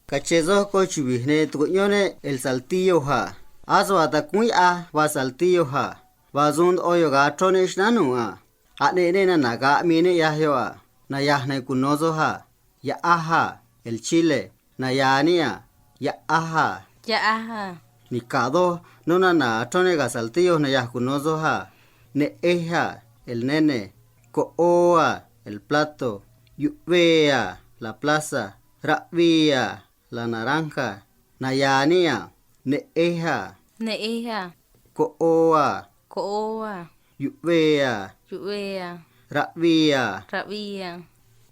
Cachezo cochubihne tuñone el saltillo ha. Azo atakui va saltillo ha. Vazund oyo gatronish nanua. Atne na naga mine yahyoa. Na yahne kunozo ha. Ya aha. El chile. Na yania. Ya aha. Ya aha. Nikado nona na atrone saltillo na yahkunozo ha. Ne eja. El nene. Kooa. El plato. Yuvea. La plaza. Rabia. La naranja. Nayania. Neeja. Neeja. Kooa. Kooa. Yuvea. Yuvea. Rabia. Rabia.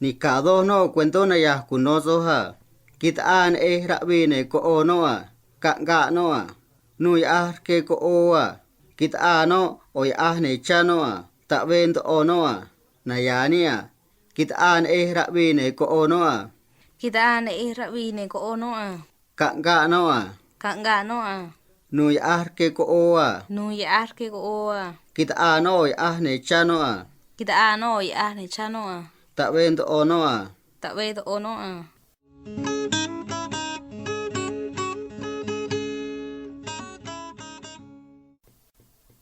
Nikado no cuento na yahkunozo ha. Kitaan rabine koo noa. Kanga noa. Nui ke kooa. Kitano oy ne chanoa. Tavento onoa. Nayania. Kitaan rabine koo noa. Kita ane rabine ko noa. Kanga noa. Kanga noa. Nui ke kooa. Nui ke kooa. Kitano oy ne chanoa. Kita ano oy ne chanoa. Tavento onoa. Tavento onoa.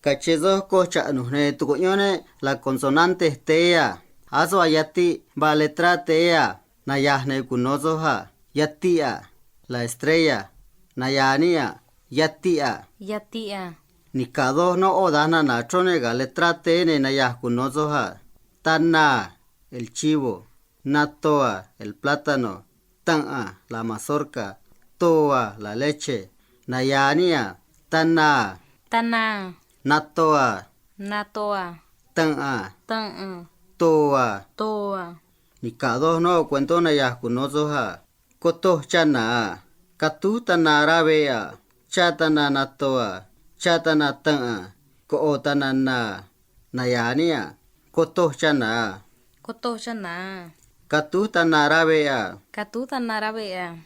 Cachezo cocha nuhne tucuñone la consonante tea. Azo ayati va letra tea. Nayahne kunozo ha. Yatia. La estrella. Nayania. Yatia. Yatia. Nikado no odana nachonega letra tene nayah kunozo ha. Tana. El chivo. Natoa. El plátano. Tana. La mazorca. Toa. La leche. Nayania. Tana. Tana. Natoa. Natoa. Tana. Tana. Toa. Toa. Nikado no cuento na yahkunozo ha. Koto chana. Katu tana rabea. Chatana natoa. Chatana tana. Ko tanana. Nayania. Koto chana. Koto chana. Katu tana rabea. Katu tana rabea.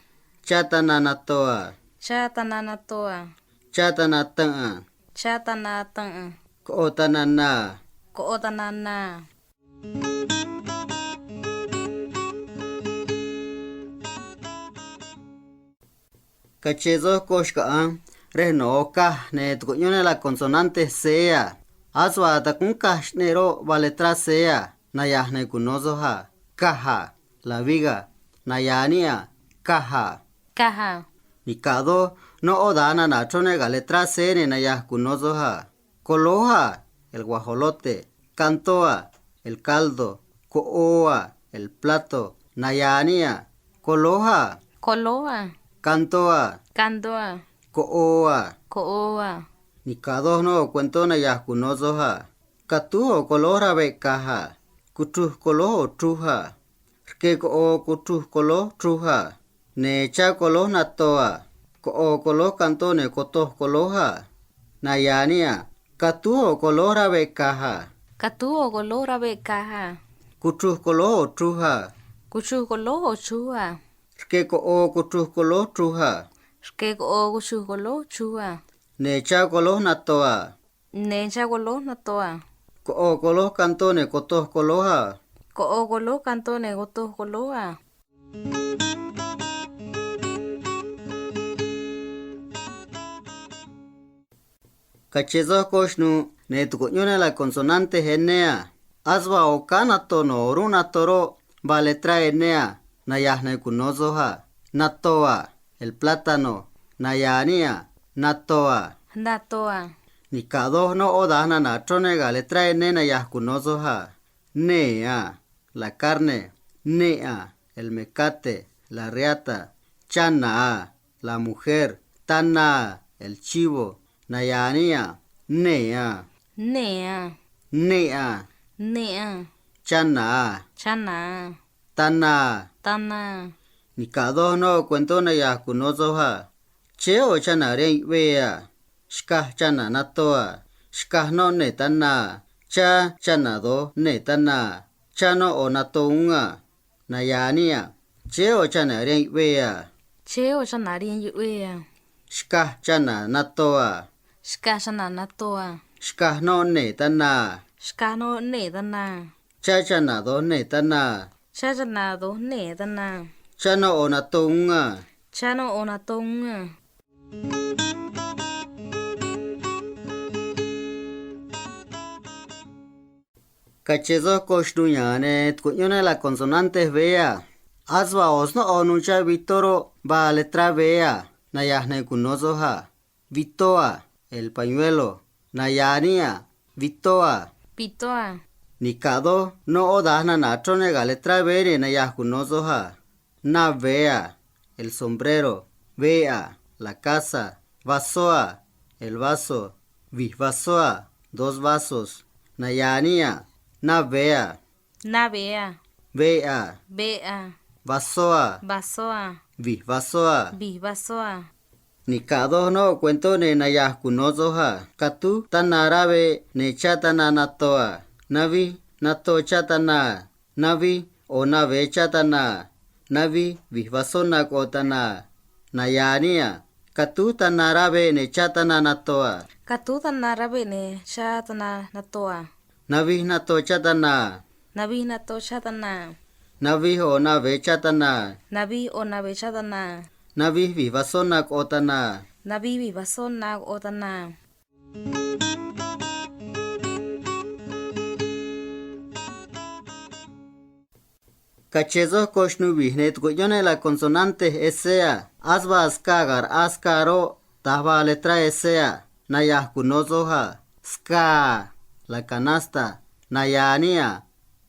Chatana natoa. Chatana natoa. Chatana tana. Chatana tana. Ko tanana. Ko tanana. Cachezo koshkaan rehnoka ne tucuñone la consonante sea. Aswa takunka shnero va letra sea. Nayahne kunozo ha. Caja. La viga. Nayania. Caja. Caja. Nikado no odana nachonega letra C ne nayah kunozo ha. Coloha. El guajolote. Cantoa. El caldo. Cooa. El plato. Nayania. Coloha. Coloa. Cantoa. Cantoa. Kooa. Kooa. Nikado no cuento na yahkunozo ha. Katuo kolora bekaha. Kutuh kolo truha. Rke koo kutuh kolo truha. Necha kolo natoa. Koo kolo kantone kotoh koloha. Nayania. Katuo kolora bekaha. Katuo kolora bekaha. Kutuh kolo truha. Kuchuh kolo chua. Rke koo kutuh kolo truha. Rke koo kuchuh kolo chua. Necha kolo natoa. Necha kolo natoa. Koo kolo kantone kotoh koloha. Koo kolo kantone kotoh koloha. Cachezo koshnu ne tucuñone la consonante genea. Aswa o kanato no oruna toro va letra enea. Nayahne kunozo ha. Natoa. El plátano. Nayania. Natoa. Natoa. Nikado no odana nachonega letra ene nayah kunozo ha. Nea. La carne. Nea. El mecate. La riata. Chana. La mujer. Tana. El chivo. Nayania. Nea. Nea. Nea. Nea. Chana. Chana. Tana. Tana. Nikado no cuento na yahkunozo ha. Cheo chana rey wea. Shkah chana natoa. Shkah no ne tana. Cha chana do ne tana. Chano o nato unga. Nayania. Cheo chana rey wea. Cheo chana rin wea. Shkah chana natoa. Shkah chana natoa. Shkah no ne tana. Shkah no ne tana. Cha chana do ne tana. Cha chana do ne tana. Chano o nato unga. Chano ona tông à. Cachezo coshnuñane, tcuñone la consonante vea. Asba osno onucha vitoro ba letra vea. Nayahne kunozoha. Vitoa, el pañuelo. Nayania, vitoa. Pitoa. Nikado no odahna nachone ga letra vere nayah kunozoha. Na vea, el sombrero. Vea, la casa. Vasoa, el vaso. Vihvasoa, dos vasos. Nayania, na vea. Na vea. Vea. Vea. Vasoa. Vasoa. Vihvasoa. Vihvasoa. Nikado no cuento ne nayah kunozoha. Katu tanarabe ne chatana natoa. Navi nato chatana. Navi o nave chatana. Navi vihvasona kotana. Nayania. Katu tanarabe ne chatana natoa. Katu tanarabe ne chatana natoa. Navi nato chatana. Nabi nato chatana. Navi o nave chatana. Nabi o nave chatana. Navi vihvasona kotana. Nabi vivasona otana. Cachezo koshnu vihnet goyone la consonante esea. Asba askagar askaro. Tahba letra esea. Nayah kunozoha. Ska. La canasta. Nayania.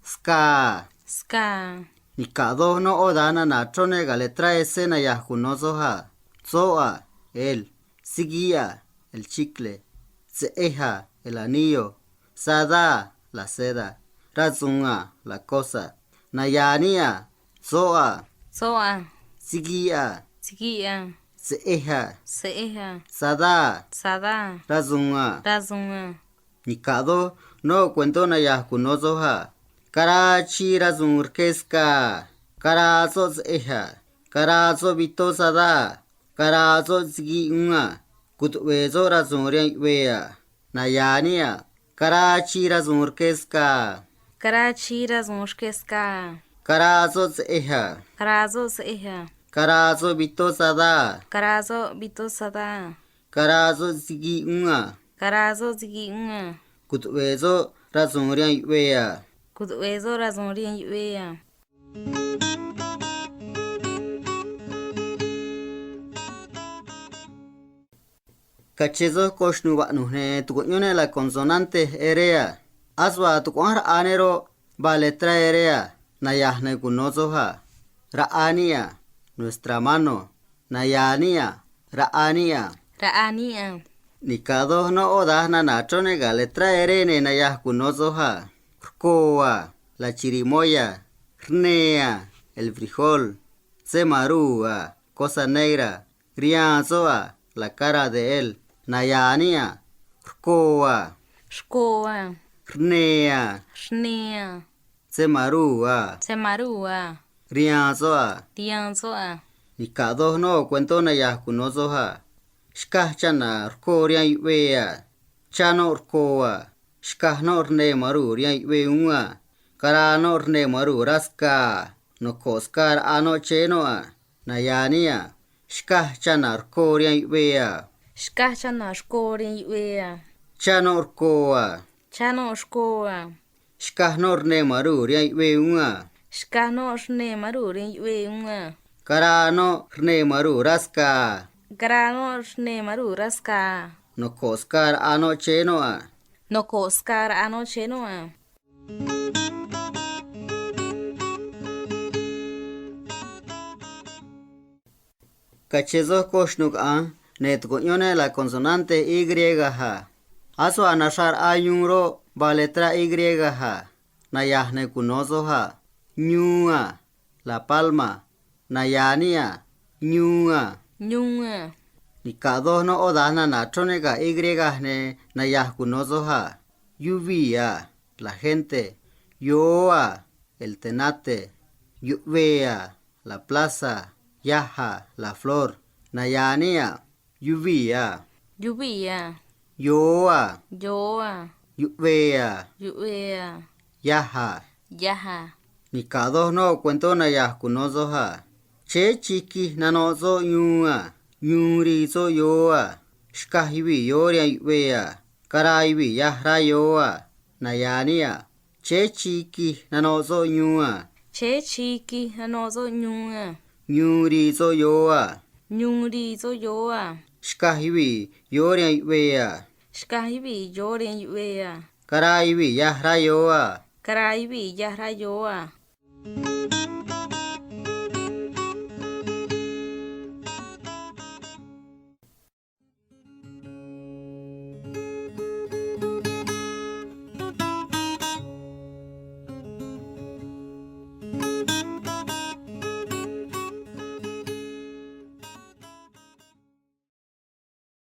Ska. Ska. Nikado no odana nachone ga letra ese nayah kunozoha. Zoa. El. Siguía. El chicle. Seeja. El anillo. Sada. La seda. Razunga. La cosa. Nayania. Zoa. Soa. Siguía. Sigia. Seeja. Seeja. Sada. Sada. Razunga. Razunga. Nikado no cuento nayah kunozoha. Karachi razunurkeska. Karazo seeja. Karazo vito sada. Karazo sigiunga. Kutwezo razunrian wea. Nayania. Karachi razunurkeska. Karachi razunshkeska. Karazo seeja. Karazo seeja. Karazo vito sada. Karazo vito sada. Karazo sigiunga. Karazo zigiunga. Kutwezo razunrian wea. Kudwezo razunrian yuea. Cachezo koshnu nuhne tukunyone la consonante erea. Aswa tukuan anero ba letra erea. Nayahne kunozoha. Raania. Nuestra mano. Nayania. Raania. Raania. Nikado no odahna nachone ga letra erene nayah kunozoha. Rkoa. La chirimoya. Rnea. El frijol. Semarúa. Cosa negra. Rianzoa. La cara de él. Nayania. Rkoa. Shkoa. Rnea. Shnea. Semarúa. Semarua. Rianzoa. Tianzoa. Nikado no cuento nayah kunozoha. Shkah chana rko rian wea. Chano rkoa. Shkah no rne maru rian weunga. Kara no rne maru raska. No koskar ano chenoa. Nayania. Shkah chana rko rian wea. Shkachana shkorin yuea. Chano rkoa. Chano shkoa. Shkah no rne maru rian weunga. Shkano shne marurin yueunga. Kara no rne maru raska. Grano shne maru raska. No koskar ano chenoa. No koskar ano chenoa. Cachezo koshnuk an. Netgoñone la consonante Y ha. Aso anashar ayunro ba letra Y ha. Nayahne kunozoha. Ñua. La palma. Nayania. Ñua. Ñunga. Nikado no odana nachone ga Y ne nayah kunozoha. Lluvia. La gente. Yoa. El tenate. Lluvia. La plaza. Yaha. La flor. Nayania. Lluvia. Lluvia. Yoa. Yoa. Lluvia. Lluvia. Yaha. Yaha. Nikado no cuento nayah kunozoha. Che chiki nanozo yua. Yuri zo yoa. Shkahiwi yoria yuea. Karaiwi yahra yoa. Nayania. Che chiki nanozo yua. Che chiki hanozo nyunga. Yuri zo yoa. Nyungri zo yoa. Shkahiwi yoria yuea. Shkahibi yoren yuea. Karaiwi yahra yoa. Karaibi yahra yoa.